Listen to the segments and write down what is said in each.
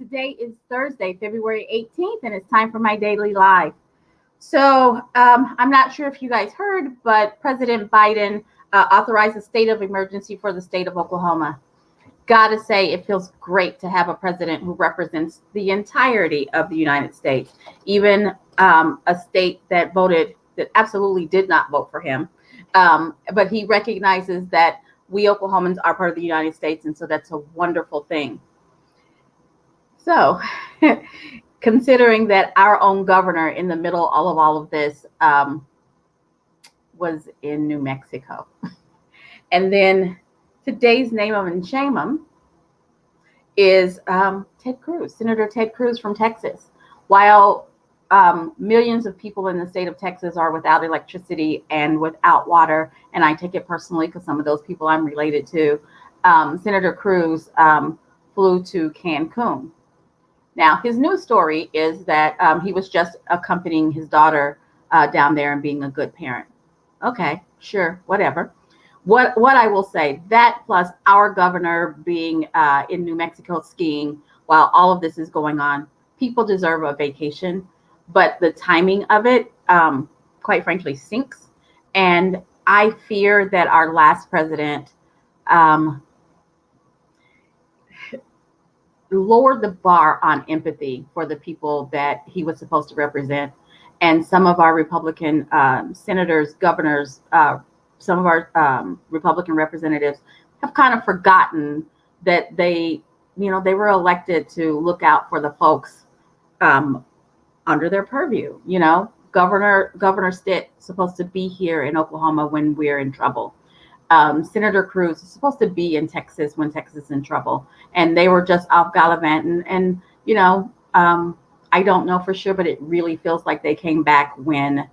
Today is Thursday, February 18th, and it's time for my daily live. So I'm not sure if you guys heard, but President Biden authorized a state of emergency for the state of Oklahoma. Gotta say, it feels great to have a president who represents the entirety of the United States, even a state that absolutely did not vote for him. But he recognizes that we Oklahomans are part of the United States, and so that's a wonderful thing. So, considering that our own governor in the middle of all of this was in New Mexico. And then today's name 'em and shame 'em is Ted Cruz, Senator Ted Cruz from Texas. While millions of people in the state of Texas are without electricity and without water, and I take it personally because some of those people I'm related to, Senator Cruz flew to Cancun. Now, his news story is that he was just accompanying his daughter down there and being a good parent. Okay, sure, whatever. What I will say, that plus our governor being in New Mexico skiing while all of this is going on, people deserve a vacation, but the timing of it, quite frankly, sinks. And I fear that our last president lowered the bar on empathy for the people that he was supposed to represent. And some of our Republican senators, governors, some of our Republican representatives have kind of forgotten that they were elected to look out for the folks under their purview. Governor Stitt supposed to be here in Oklahoma when we're in trouble. Senator Cruz is supposed to be in Texas when Texas is in trouble, and they were just off gallivanting. And I don't know for sure, but it really feels like they came back when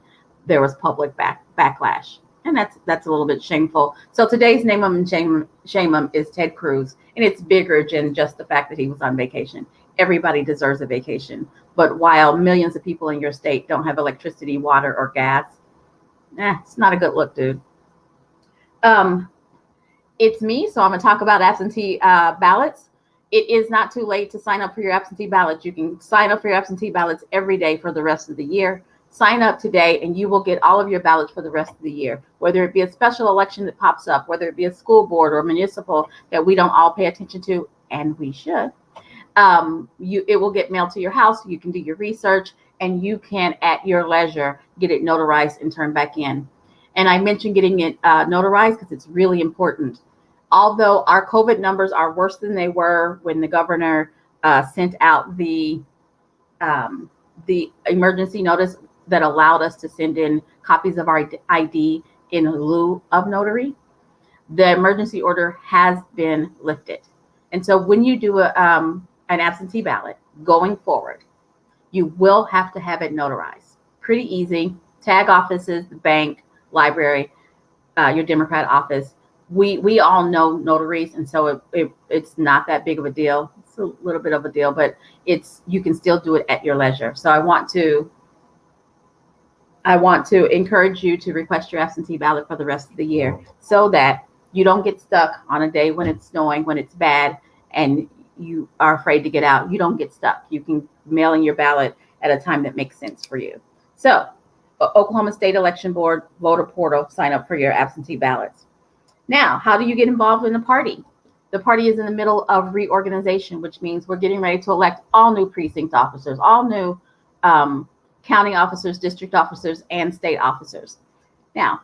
there was public backlash, and that's a little bit shameful. So today's name 'em and shame 'em is Ted Cruz, and it's bigger than just the fact that he was on vacation. Everybody deserves a vacation, but while millions of people in your state don't have electricity, water, or gas, it's not a good look, dude. It's me, so I'm going to talk about absentee ballots. It is not too late to sign up for your absentee ballots. You can sign up for your absentee ballots every day for the rest of the year. Sign up today and you will get all of your ballots for the rest of the year, whether it be a special election that pops up, whether it be a school board or municipal that we don't all pay attention to, and we should. It will get mailed to your house. You can do your research, and you can, at your leisure, get it notarized and turned back in. And I mentioned getting it notarized because it's really important. Although our COVID numbers are worse than they were when the governor sent out the emergency notice that allowed us to send in copies of our ID in lieu of notary, the emergency order has been lifted. And so when you do an absentee ballot going forward, you will have to have it notarized. Pretty easy. Tag offices, the bank, library, your Democrat office. We all know notaries, and so it's not that big of a deal. It's a little bit of a deal, but you can still do it at your leisure. So I want to encourage you to request your absentee ballot for the rest of the year so that you don't get stuck on a day when it's snowing, when it's bad, and you are afraid to get out. You don't get stuck. You can mail in your ballot at a time that makes sense for you. So Oklahoma State Election Board voter portal, sign up for your absentee ballots. Now, how do you get involved in the party? The party is in the middle of reorganization, which means we're getting ready to elect all new precinct officers, all new county officers, district officers, and state officers. Now,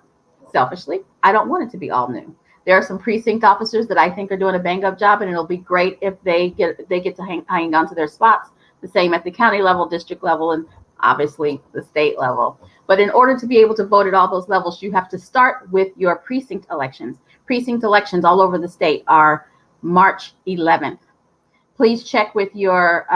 selfishly, I don't want it to be all new. There are some precinct officers that I think are doing a bang-up job, and it'll be great if they get to hang on to their spots. The same at the county level, district level, and obviously the state level. But in order to be able to vote at all those levels, you have to start with your precinct elections. Precinct elections all over the state are March 11th. Please check with your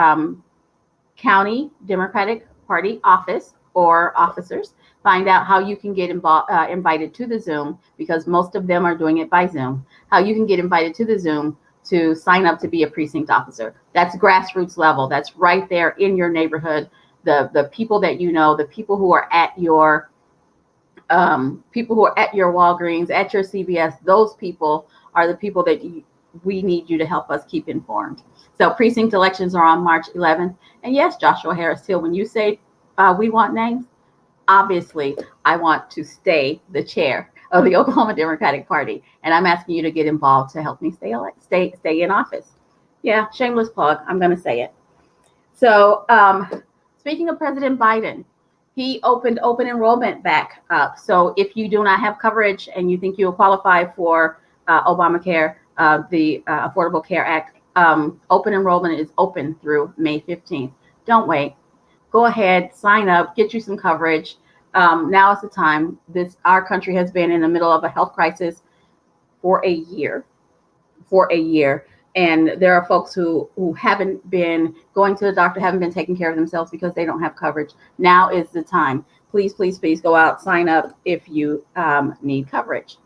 county Democratic Party office or officers. Find out how you can get invited to the Zoom, because most of them are doing it by Zoom. How you can get invited to the Zoom to sign up to be a precinct officer. That's grassroots level. That's right there in your neighborhood. The people that you know, the people who are at your Walgreens, at your CVS, those people are the people that we need you to help us keep informed. So precinct elections are on March 11th. And yes, Joshua Harris Hill, when you say we want names, obviously I want to stay the chair of the Oklahoma Democratic Party. And I'm asking you to get involved to help me stay in office. Yeah, shameless plug. I'm going to say it. So speaking of President Biden, he opened open enrollment back up. So if you do not have coverage and you think you will qualify for Obamacare, the Affordable Care Act, open enrollment is open through May 15th. Don't wait. Go ahead, sign up, get you some coverage. Now is the time. Our country has been in the middle of a health crisis for a year. And there are folks who haven't been going to the doctor, haven't been taking care of themselves because they don't have coverage. Now is the time. Please, please, please go out, sign up if you need coverage.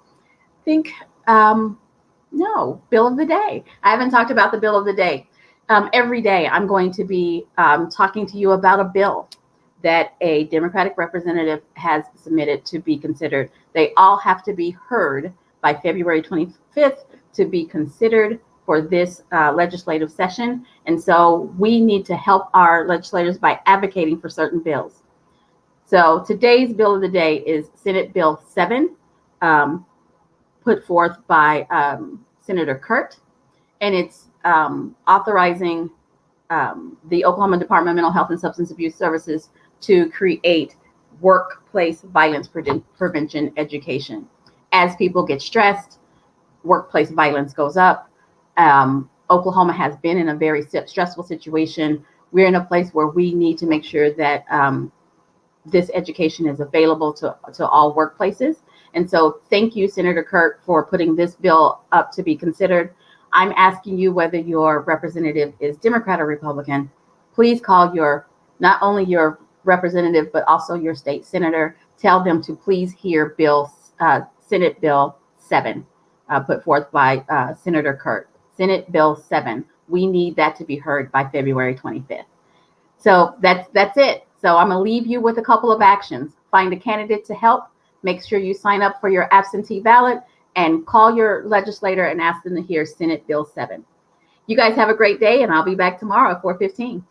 No, bill of the day. I haven't talked about the bill of the day. Every day I'm going to be talking to you about a bill that a Democratic representative has submitted to be considered. They all have to be heard by February 25th to be considered for this legislative session. And so we need to help our legislators by advocating for certain bills. So today's bill of the day is Senate Bill 7, put forth by Senator Kurt, and it's authorizing the Oklahoma Department of Mental Health and Substance Abuse Services to create workplace violence prevention education. As people get stressed, workplace violence goes up. Oklahoma has been in a very stressful situation. We're in a place where we need to make sure that this education is available to all workplaces. And so thank you, Senator Kurt, for putting this bill up to be considered. I'm asking you whether your representative is Democrat or Republican. Please call not only your representative, but also your state senator. Tell them to please hear Senate Bill 7, put forth by Senator Kurt. Senate Bill 7. We need that to be heard by February 25th. So that's it. So I'm going to leave you with a couple of actions. Find a candidate to help. Make sure you sign up for your absentee ballot and call your legislator and ask them to hear Senate Bill 7. You guys have a great day, and I'll be back tomorrow at 4:15.